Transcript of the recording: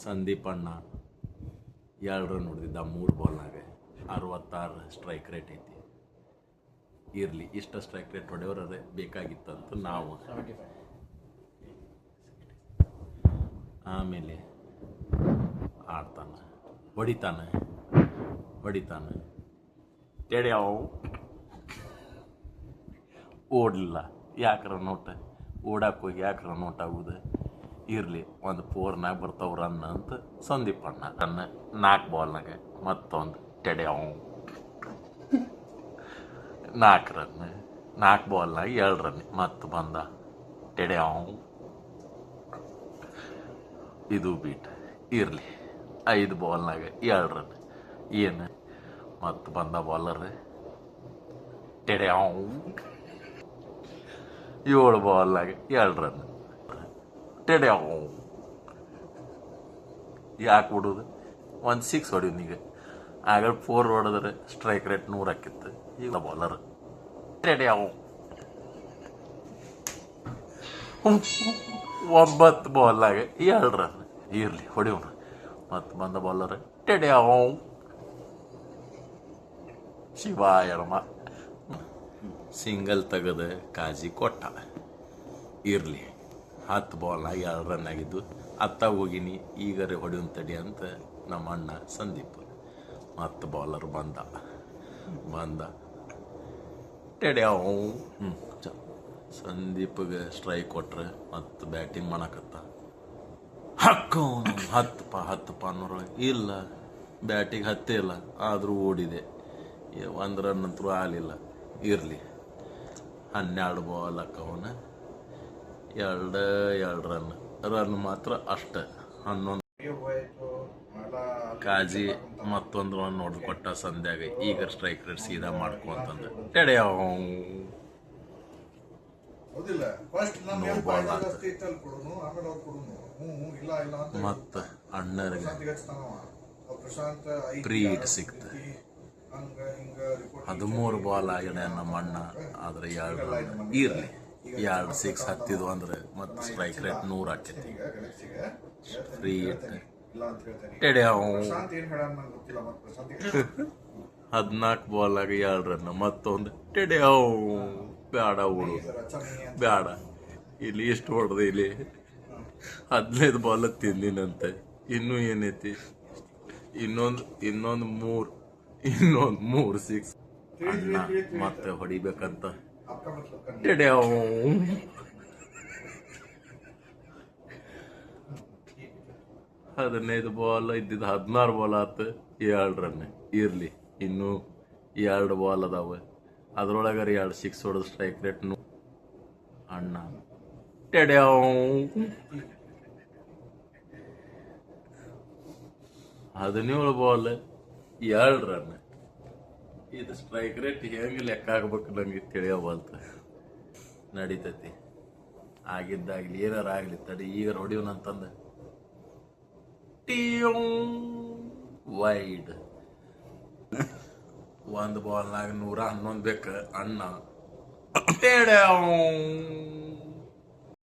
ಸಂದೀಪ್ ಅಣ್ಣ 2 run ಹೊಡೆದಿದ್ದ 3 ಬಾಲ್ನಾಗ. 66 strike rate ಐತಿ. ಇರಲಿ, ಇಷ್ಟ ಸ್ಟ್ರೈಕ್ ರೇಟ್ ಹೊಡೆಯೋರೇ ಬೇಕಾಗಿತ್ತಂತ ನಾವು. ಆಮೇಲೆ ಆಡ್ತಾನೆ, ಹೊಡಿತಾನೆ ಟೆಡ್ಯಾವ್ ಓಡಲಿಲ್ಲ. ಯಾಕೆ ರನ್ ಔಟ್? ಓಡಕ್ಕೆ ಹೋಗಿ ಯಾಕೆ ರನ್ ಔಟ್ ಆಗೋದು? ಇರಲಿ, ಒಂದು 4 ಬರ್ತಾವೆ ರನ್ ಅಂತ ಸಂದೀಪ್ ಅಣ್ಣ. 4 ಬಾಲ್ನಾಗ ಮತ್ತೊಂದು ಟೆಡ್ಯಾವ್ 4 ರನ್. 4 ಬಾಲ್ನಾಗ 2 ರನ್ ಮತ್ತು ಬಂದ ಟೆಡ್ಯಾವ್. ಇದು ಬೀಟ್. ಇರಲಿ, 5 ಬಾಲ್ನಾಗ 2 ರನ್. ಏನು ಮತ್ತು ಬಂದ ಬಾಲರ್ ಟೆಡ್ಯಾವ್. 7 ಬಾಲ್ನಾಗ 2 ರನ್. ಟೆಡ್ಯಾವ್ ಯಾಕೆ ಬಿಡೋದು? ಒಂದು 6 ಹೊಡಿಯೋದು. ಈಗ ಆಗ 4 ಹೊಡೆದ್ರೆ ಸ್ಟ್ರೈಕ್ ರೇಟ್ 100 ಆಕಿತ್ತು. ಈಗ ಬಾಲರ್ ಟೆಡ್ಯಾವ್ 9 ಬಾಲ್ನಾಗ 2 ರನ್. ಇರಲಿ, ಹೊಡಿಯೋಣ. ಮತ್ತು ಬಂದ ಬಾಲರ್ ಟೆಡ್ಯಾವ್. ಶಿವಾಯರಮ್ಮ ಸಿಂಗಲ್ ತೆಗೆದು ಕಾಜಿ ಕೊಟ್ಟ. ಇರಲಿ, 10 ಬಾಲ್ನಾಗ 2 ರನ್ ಆಗಿದ್ದು. ಅತ್ತ ಹೋಗಿನಿ, ಈಗರೆ ಹೊಡಿಯೋನ್ ತಡಿ ಅಂತ ನಮ್ಮ ಅಣ್ಣ ಸಂದೀಪ್. ಮತ್ತು ಬಾಲರ್ ಬಂದ ಟೆಡ್ಯಾವ್. ಸಂದೀಪ್ಗೆ ಸ್ಟ್ರೈಕ್ ಕೊಟ್ರೆ ಮತ್ತು ಬ್ಯಾಟಿಂಗ್ ಮಾಡಕತ್ತ. ಹಕ್ಕವನು 10 ಅನ್ನೋರೊಳಗೆ ಇಲ್ಲ, ಬ್ಯಾಟಿಂಗ್ ಹತ್ತೇ ಇಲ್ಲ. ಆದರೂ ಓಡಿದೆ. 1 ರನ್ ಅಂತೂ ಆಗಲಿಲ್ಲ. ಇರಲಿ, 12 ಬಾಲ್ ಹಾಕವನ 2 ರನ್ ಮಾತ್ರ ಅಷ್ಟೆ. 11 ಕಾಜಿ ಮತ್ತೊಂದು ರನ್ ನೋಡಿದು ಕೊಟ್ಟ ಸಂಧ್ಯಾಗ. ಈಗ ಸ್ಟ್ರೈಕ್ ರೇಟ್ ಸೀದಾ ಮಾಡ್ಕೊ ಅಂತಂದ ಟೆಡ್ಯಾವ್. ಮತ್ತು ಅಣ್ಣರಿಗೆ ಪ್ರೀ ಹಿಟ್ ಸಿಕ್ತು. 13 ಬಾಲ್ ಆಗಿದೆ ನಮ್ಮ ಅಣ್ಣ. ಆದರೆ 2 ರನ್. ಇರಲಿ, 2 6 ಹತ್ತಿದ್ವು ಅಂದ್ರೆ ಮತ್ತು ಸ್ಟ್ರೈಕ್ ರೇಟ್ 100 ಆಕೈತಿ. ಫ್ರೀ ಹಿಟ್ ಟೆಡ್ಯಾವ್. 14 ಬಾಲ್ನಾಗ 2 ರನ್. ಮತ್ತೊಂದು ಟೆಡ್ಯಾವ್. ಬೇಡ ಓಡು, ಬೇಡ. ಇಲ್ಲಿ ಎಷ್ಟು ಹೊಡೆದು ಇಲ್ಲಿ 15 ಬಾಲ್ ತಿಂದಿನಂತೆ. ಇನ್ನೂ ಏನೈತಿ? ಇನ್ನೊಂದು 3 6 ಅಣ್ಣ ಮತ್ತೆ ಹೊಡಿಬೇಕಂತ ಟೆಡ್ಯಾವ್. 15 ಬಾಲ್ ಇದ್ದಿದ್ದು 16 ಬಾಲ್ ಆತು. 2 ರನ್. ಇರಲಿ, ಇನ್ನೂ 2 ಬಾಲ್ ಅದಾವೆ. ಅದ್ರೊಳಗಾರ 2 6 ಹೊಡೆದು ಸ್ಟ್ರೈಕ್ ರೇಟ್ ಅಣ್ಣ ಟೆಡ್ಯಾವ್. 17 ಬಾಲ್ 2 ರನ್. ಇದು ಸ್ಟ್ರೈಕ್ ರೇಟ್ ಹೆಂಗೆ ಲೆಕ್ಕ ಆಗ್ಬೇಕು ನಂಗೆ ತಿಳಿಯೋವಲ್ತ. ನಡೀತೈತಿ, ಆಗಿದ್ದಾಗಲಿ ಏನಾರ ಆಗಲಿ ತಡಿ. ಈಗ ಹೊಡಿಯೋನಂತಂದ ವೈಡ್. 1 ಬಾಲ್ನಾಗ 111 ಬೇಕು ಅಣ್ಣ ಟೆಡ್ಯಾವ್.